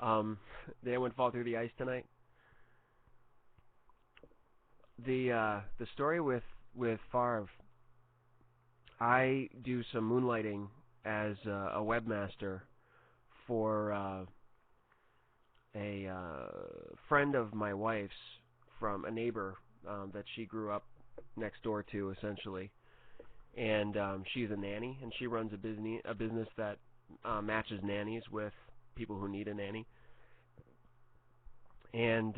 Um, did anyone fall through the ice tonight? The story with Favre, I do some moonlighting as a webmaster for a friend of my wife's from a neighbor that she grew up next door to, essentially. And she's a nanny, and she runs a business that matches nannies with people who need a nanny. And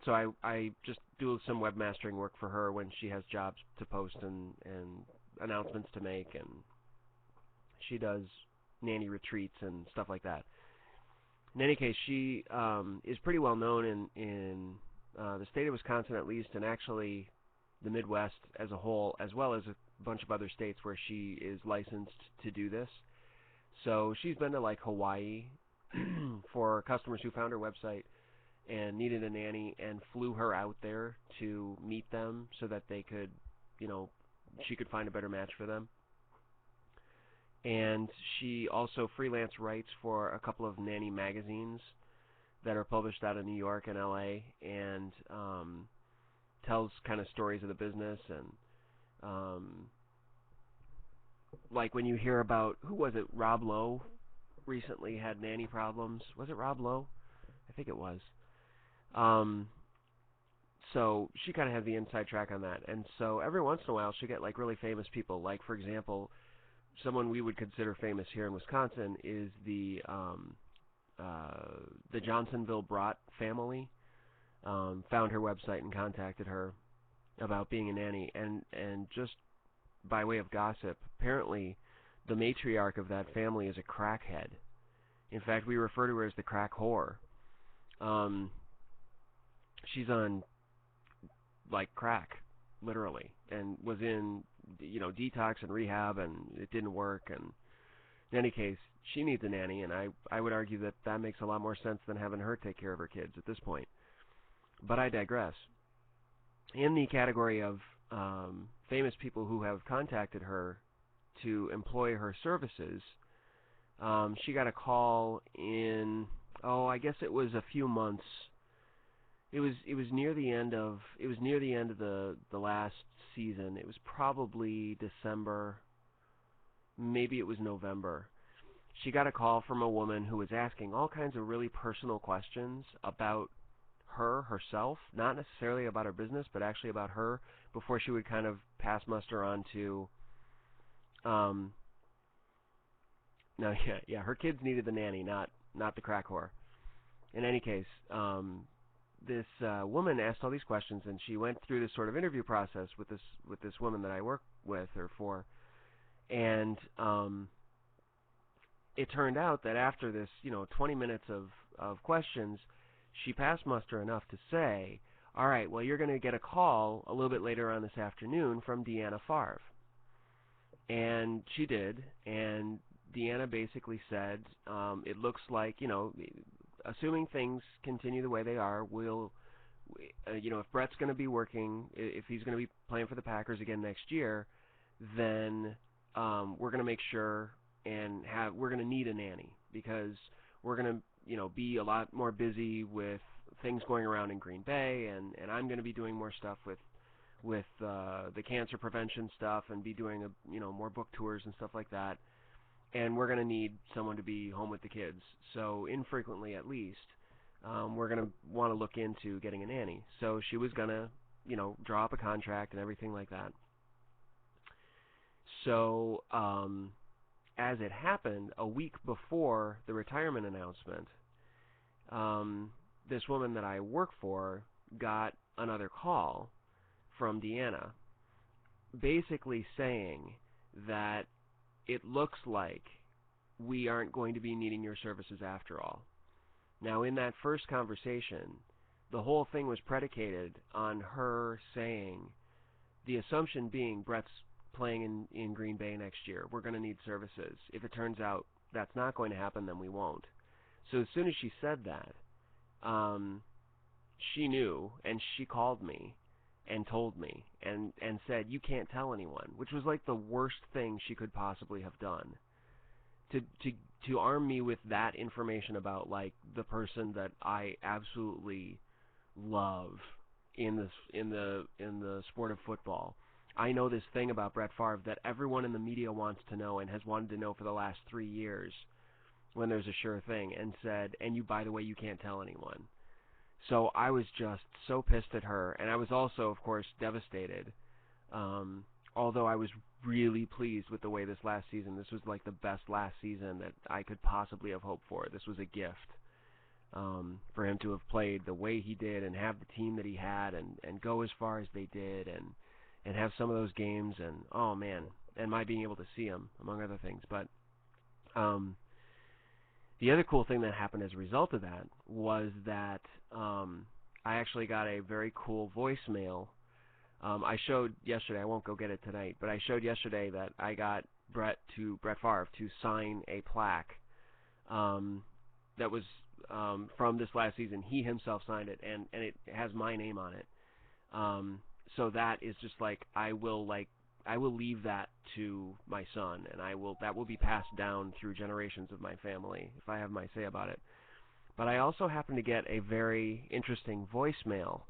so I just do some webmastering work for her when she has jobs to post and announcements to make, and she does nanny retreats and stuff like that. In any case, she is pretty well known in the state of Wisconsin at least, and actually the Midwest as a whole, as well as a bunch of other states where she is licensed to do this. So she's been to like Hawaii for customers who found her website and needed a nanny and flew her out there to meet them so that they could, you know, she could find a better match for them. And she also freelance writes for a couple of nanny magazines that are published out of New York and LA, and tells kind of stories of the business. And um, like when you hear about, who was it, Rob Lowe recently had nanny problems. Was it Rob Lowe? I think it was. Um, so she kind of had the inside track on that. And so every once in a while she'll get like really famous people. Like, for example, someone we would consider famous here in Wisconsin is the Johnsonville Brott family. Found her website and contacted her about being a nanny, and just by way of gossip, apparently the matriarch of that family is a crackhead. In fact, we refer to her as the crack whore. Um, she's on like crack, literally, and was in detox and rehab, and it didn't work. And in any case, she needs a nanny, and I would argue that that makes a lot more sense than having her take care of her kids at this point. But I digress. In the category of famous people who have contacted her to employ her services, she got a call in, I guess it was a few months. It was near the end of the last season. It was probably December, maybe it was November. She got a call from a woman who was asking all kinds of really personal questions about her herself, not necessarily about her business, but actually about her, before she would kind of pass muster on to no, yeah, her kids needed the nanny, not the crack whore. In any case, this woman asked all these questions, and she went through this sort of interview process with this woman that I work with or for. And it turned out that after this, 20 minutes of questions, she passed muster enough to say, all right, well, you're going to get a call a little bit later on this afternoon from Deanna Favre. And she did, and Deanna basically said, it looks like, assuming things continue the way they are, if Brett's going to be working, if he's going to be playing for the Packers again next year, then we're going to make sure we're going to need a nanny, because we're going to, be a lot more busy with things going around in Green Bay, and I'm going to be doing more stuff with the cancer prevention stuff, and be doing more book tours and stuff like that. And we're going to need someone to be home with the kids. So infrequently, at least, we're going to want to look into getting a nanny. So she was going to, draw up a contract and everything like that. So as it happened, a week before the retirement announcement, this woman that I work for got another call from Deanna, basically saying that it looks like we aren't going to be needing your services after all. Now, in that first conversation, the whole thing was predicated on her saying, the assumption being Brett's playing in Green Bay next year. We're going to need services. If it turns out that's not going to happen, then we won't. So as soon as she said that, she knew, and she called me and told me and said, you can't tell anyone, which was like the worst thing she could possibly have done. To to arm me with that information about like the person that I absolutely love in the sport of football. I know this thing about Brett Favre that everyone in the media wants to know and has wanted to know for the last 3 years when there's a sure thing, and said, and you, by the way, you can't tell anyone. So I was just so pissed at her, and I was also, of course, devastated. Although I was really pleased with the way this last season, this was like the best last season that I could possibly have hoped for. This was a gift for him to have played the way he did and have the team that he had and go as far as they did and have some of those games and, oh man, and my being able to see him, among other things. But the other cool thing that happened as a result of that was that I actually got a very cool voicemail. I showed yesterday, I won't go get it tonight, but I showed yesterday that I got Brett Favre to sign a plaque that was from this last season. He himself signed it, and it has my name on it. So that is just like I will leave that to my son, and that will be passed down through generations of my family if I have my say about it. But I also happened to get a very interesting voicemail,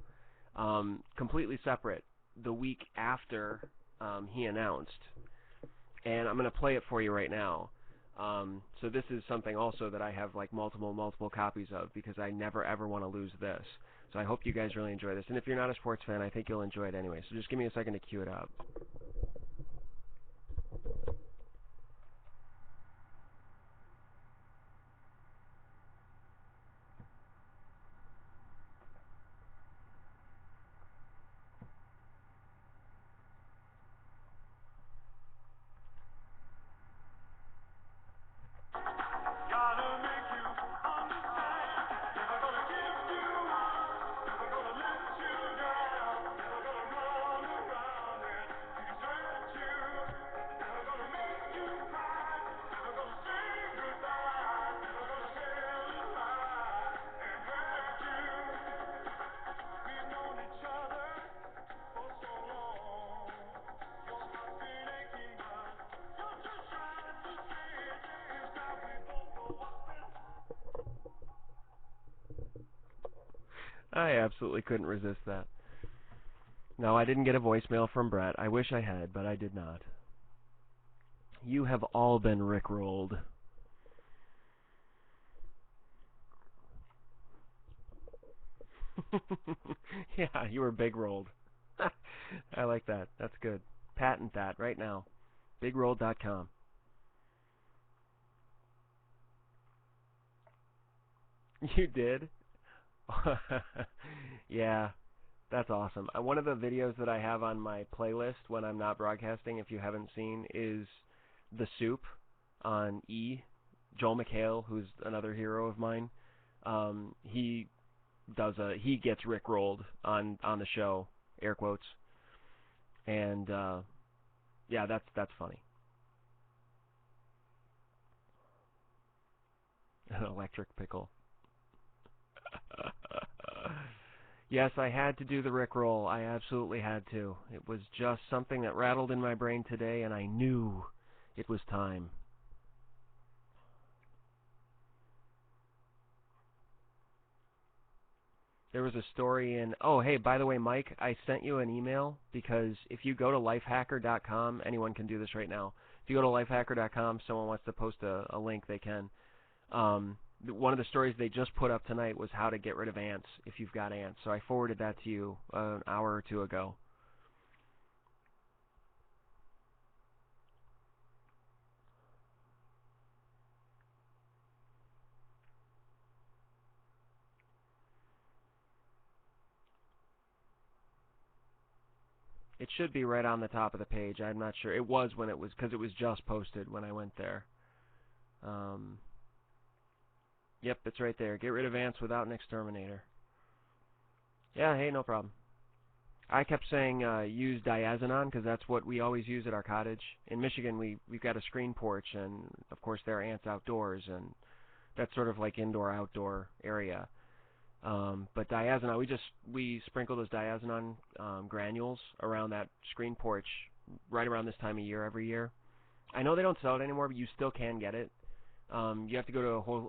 completely separate, the week after he announced, and I'm going to play it for you right now. So this is something also that I have like multiple copies of because I never ever want to lose this. So I hope you guys really enjoy this. And if you're not a sports fan, I think you'll enjoy it anyway. So just give me a second to cue it up. I absolutely couldn't resist that. No, I didn't get a voicemail from Brett. I wish I had, but I did not. You have all been rickrolled. Yeah, you were big rolled. I like that. That's good. Patent that right now. BigRolled.com. You did? Yeah, that's awesome. One of the videos that I have on my playlist when I'm not broadcasting, if you haven't seen, is The Soup on E. Joel McHale, who's another hero of mine. He gets rickrolled on the show, air quotes, and yeah, that's funny. An electric pickle. Yes, I had to do the rickroll. I absolutely had to. It was just something that rattled in my brain today, and I knew it was time. There was a story in. Oh, hey, by the way, Mike, I sent you an email because if you go to lifehacker.com, anyone can do this right now. If you go to lifehacker.com, someone wants to post a link, they can. One of the stories they just put up tonight was how to get rid of ants if you've got ants. So I forwarded that to you an hour or two ago. It should be right on the top of the page. I'm not sure. It was when it was, because it was just posted when I went there. Yep, it's right there. Get rid of ants without an exterminator. Yeah, hey, no problem. I kept saying use diazinon because that's what we always use at our cottage. In Michigan, we've got a screen porch, and of course there are ants outdoors, and that's sort of like indoor-outdoor area. But diazinon, we sprinkle those diazinon granules around that screen porch right around this time of year every year. I know they don't sell it anymore, but you still can get it. You have to go to a